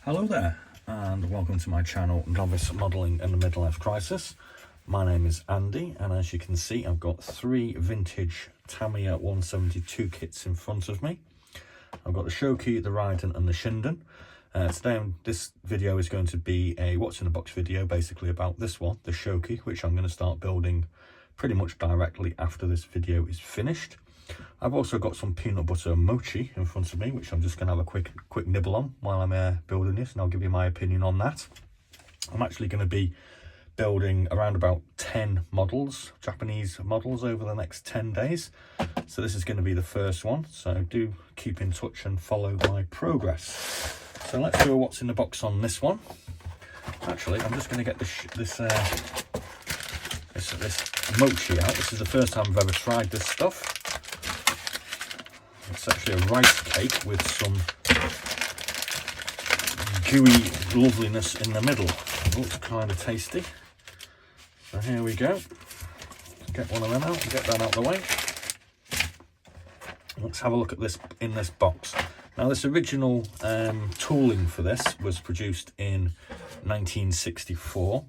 Hello there and welcome to my channel Novice Modelling and the Midlife Crisis. My name is Andy and as you can see I've got three vintage Tamiya 172 kits in front of me. I've got the Shoki, the Raiden and the Shinden. Today this video is going to be a what's in the box video basically about this one, the Shoki, which I'm going to start building pretty much directly after this video is finished. I've also got some peanut butter mochi in front of me, which I'm just going to have a quick nibble on while I'm building this, and I'll give you my opinion on that. I'm actually going to be building around about 10 models, Japanese models, over the next 10 days. So this is going to be the first one, so do keep in touch and follow my progress. So let's do a what's in the box on this one. Actually, I'm just going to get this mochi out. This is the first time I've ever tried this stuff. It's actually a rice cake with some gooey loveliness in the middle. It looks kind of tasty. So here we go. Get one of them out and get that out of the way. Let's have a look at this in this box. Now this original tooling for this was produced in 1964.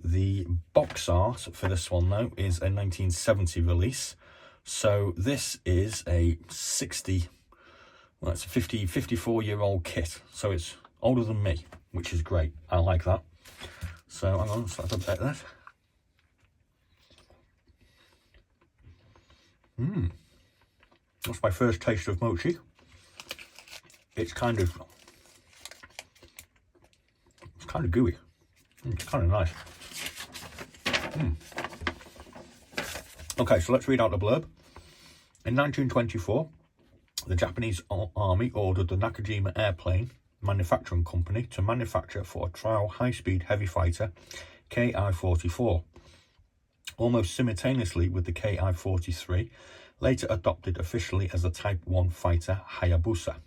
The box art for this one though is a 1970 release. So this is a 54-year-old kit. So it's older than me, which is great. I like that. So hang on, let's have a bit of that. That's my first taste of mochi. It's kind of gooey. It's kind of nice. Okay, so let's read out the blurb. In 1924, the Japanese army ordered the Nakajima airplane manufacturing company to manufacture for a trial high-speed heavy fighter KI-44. Almost simultaneously with the KI-43, later adopted officially as the Type 1 fighter Hayabusa.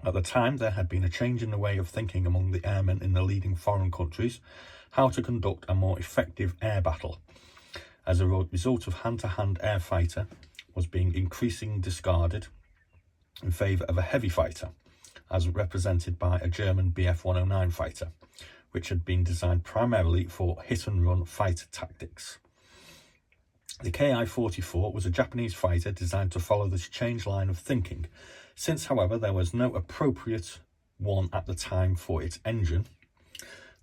At the time, there had been a change in the way of thinking among the airmen in the leading foreign countries how to conduct a more effective air battle. As a result of hand-to-hand air fighter was being increasingly discarded in favour of a heavy fighter, as represented by a German Bf-109 fighter, which had been designed primarily for hit-and-run fighter tactics. The KI-44 was a Japanese fighter designed to follow this changed line of thinking. Since, however, there was no appropriate one at the time for its engine,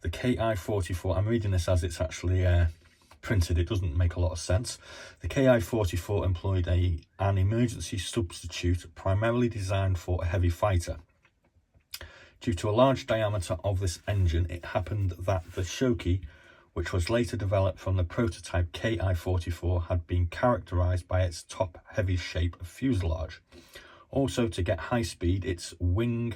the KI-44, I'm reading this as it's actually printed, it doesn't make a lot of sense. The KI-44 employed an emergency substitute primarily designed for a heavy fighter. Due to a large diameter of this engine, it happened that the Shoki, which was later developed from the prototype KI-44, had been characterized by its top-heavy shape of fuselage. Also, to get high speed, its wing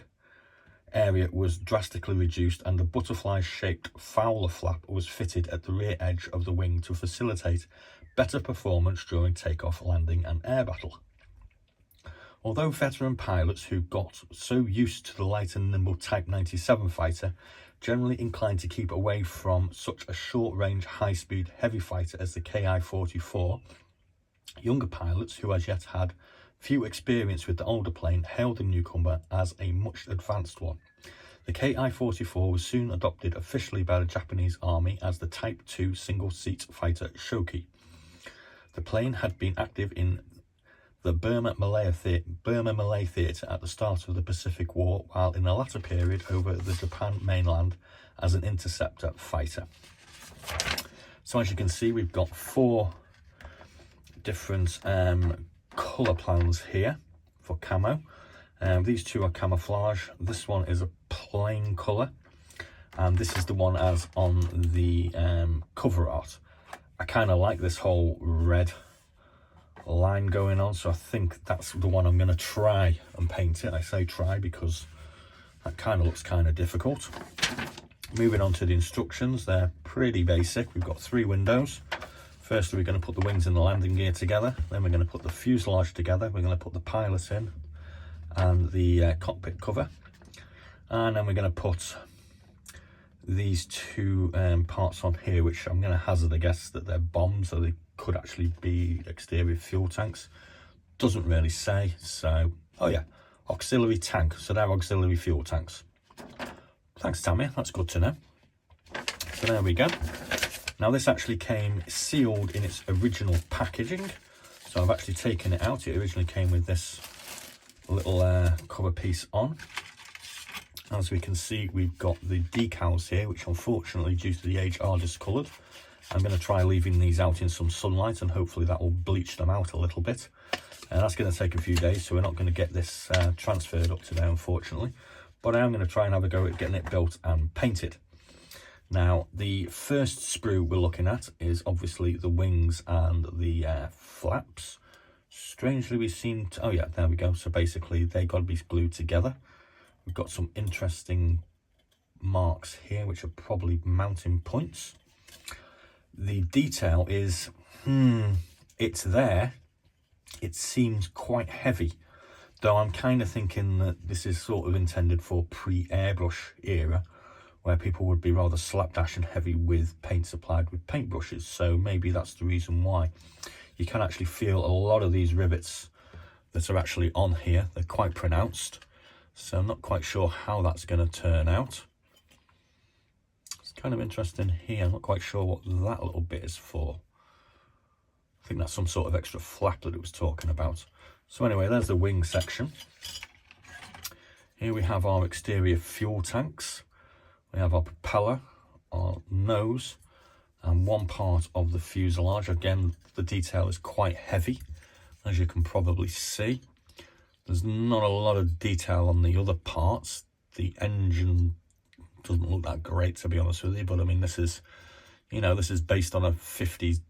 area was drastically reduced and the butterfly-shaped Fowler flap was fitted at the rear edge of the wing to facilitate better performance during takeoff, landing and air battle. Although veteran pilots who got so used to the light and nimble Type 97 fighter generally inclined to keep away from such a short-range, high-speed heavy fighter as the KI-44, younger pilots who as yet had few experience with the older plane hailed the newcomer as a much advanced one. The KI-44 was soon adopted officially by the Japanese Army as the Type 2 single-seat fighter Shoki. The plane had been active in the Burma-Malay Theatre at the start of the Pacific War, while in the latter period over the Japan mainland as an interceptor fighter. So as you can see, we've got four different colour plans here for camo. These two are camouflage. This one is a plain colour, and this is the one as on the cover art. I kind of like this whole red line going on, so I think that's the one I'm going to try and paint it. I say try because that kind of looks kind of difficult. Moving on to the instructions, they're pretty basic. We've got three windows. Firstly, we're going to put the wings and the landing gear together. Then we're going to put the fuselage together. We're going to put the pilot in and the cockpit cover. And then we're going to put these two parts on here, which I'm going to hazard a guess that they're bombs, so they could actually be exterior fuel tanks. Doesn't really say. So, oh yeah, auxiliary tank. So they're auxiliary fuel tanks. Thanks, Tamiya, that's good to know. So there we go. Now this actually came sealed in its original packaging. So I've actually taken it out. It originally came with this little cover piece on. As we can see, we've got the decals here, which unfortunately, due to the age, are discoloured. I'm going to try leaving these out in some sunlight, and hopefully that will bleach them out a little bit. And that's going to take a few days, so we're not going to get this transferred up today, unfortunately. But I am going to try and have a go at getting it built and painted. Now, the first sprue we're looking at is obviously the wings and the flaps. Strangely, we seem to... Oh, yeah, there we go. So basically, they got to be glued together. We've got some interesting marks here, which are probably mounting points. The detail is, it's there. It seems quite heavy, though I'm kind of thinking that this is sort of intended for pre-airbrush era, where people would be rather slapdash and heavy with paint supplied with paintbrushes. So maybe that's the reason why. You can actually feel a lot of these rivets that are actually on here. They're quite pronounced. So I'm not quite sure how that's going to turn out. It's kind of interesting here. I'm not quite sure what that little bit is for. I think that's some sort of extra flap that it was talking about. So anyway, there's the wing section. Here we have our exterior fuel tanks. We have our propeller, our nose, and one part of the fuselage. Again, the detail is quite heavy, as you can probably see. There's not a lot of detail on the other parts. The engine doesn't look that great, to be honest with you, but I mean, this is, you know, this is based on a 50s,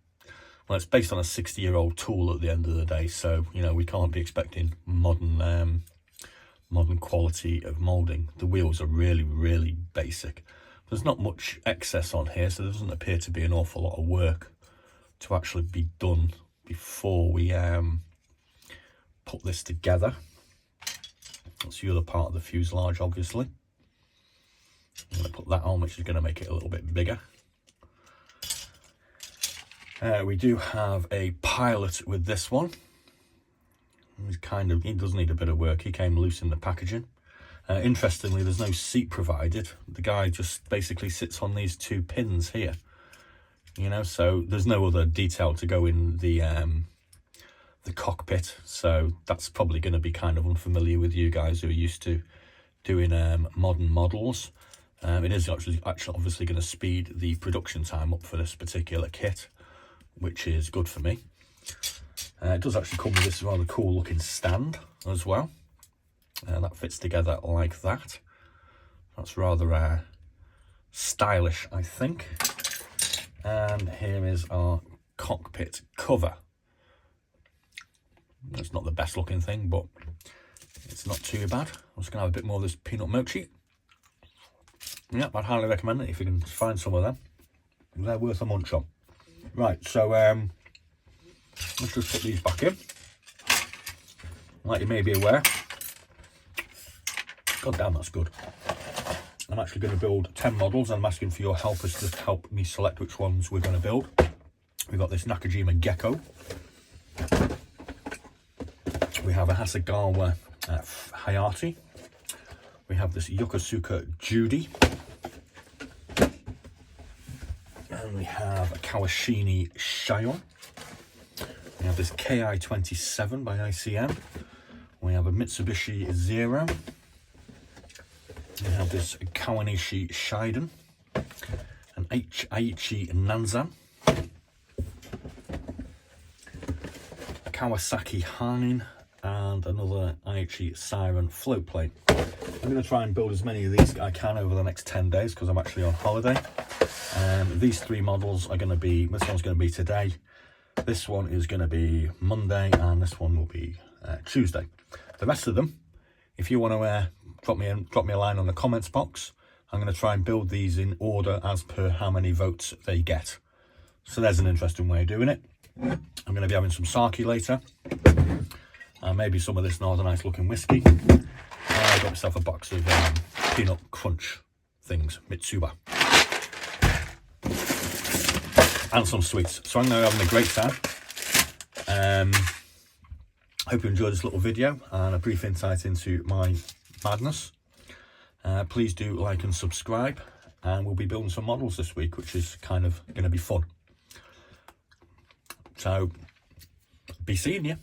well, it's based on a 60-year-old tool at the end of the day, so, you know, we can't be expecting modern quality of moulding. The wheels are really, really basic. There's not much excess on here, so there doesn't appear to be an awful lot of work to actually be done before we put this together. That's the other part of the fuselage, obviously. I'm going to put that on, which is going to make it a little bit bigger. We do have a pilot with this one. He does need a bit of work. He came loose in the packaging. Interestingly, there's no seat provided. The guy just basically sits on these two pins here. You know, so there's no other detail to go in the cockpit. So that's probably going to be kind of unfamiliar with you guys who are used to doing modern models. It is actually obviously going to speed the production time up for this particular kit, which is good for me. It does actually come with this rather cool looking stand as well. That fits together like that. That's rather stylish, I think. And here is our cockpit cover. It's not the best looking thing, but it's not too bad. I'm just going to have a bit more of this peanut mochi. Yeah, I'd highly recommend it if you can find some of them. They're worth a munch on. Right, so let's just put these back in. Like you may be aware, god damn, that's good. I'm actually going to build 10 models, and I'm asking for your help as to help me select which ones we're going to build. We've got this Nakajima Gecko. We have a Hasegawa Hayate. We have this Yokosuka Judy. And we have a Kawashini Shion. We have this KI-44 by ICM. We have a Mitsubishi Zero. We have this Kawanishi Shiden. An Aichi Nanzan. A Kawasaki Hanin. And another Aichi Siren float plate. I'm going to try and build as many of these as I can over the next 10 days because I'm actually on holiday. These three models are going to be, this one's going to be today, this one is going to be Monday, and this one will be Tuesday. The rest of them, if you want to drop me a line on the comments box, I'm going to try and build these in order as per how many votes they get. So there's an interesting way of doing it. I'm going to be having some sake later. Maybe some of this Northern Ice looking whiskey. I got myself a box of peanut crunch things, Mitsuba. And some sweets. So I'm going to be having a great time. Hope you enjoyed this little video and a brief insight into my madness. Please do like and subscribe, and we'll be building some models this week, which is kind of going to be fun. So, be seeing you.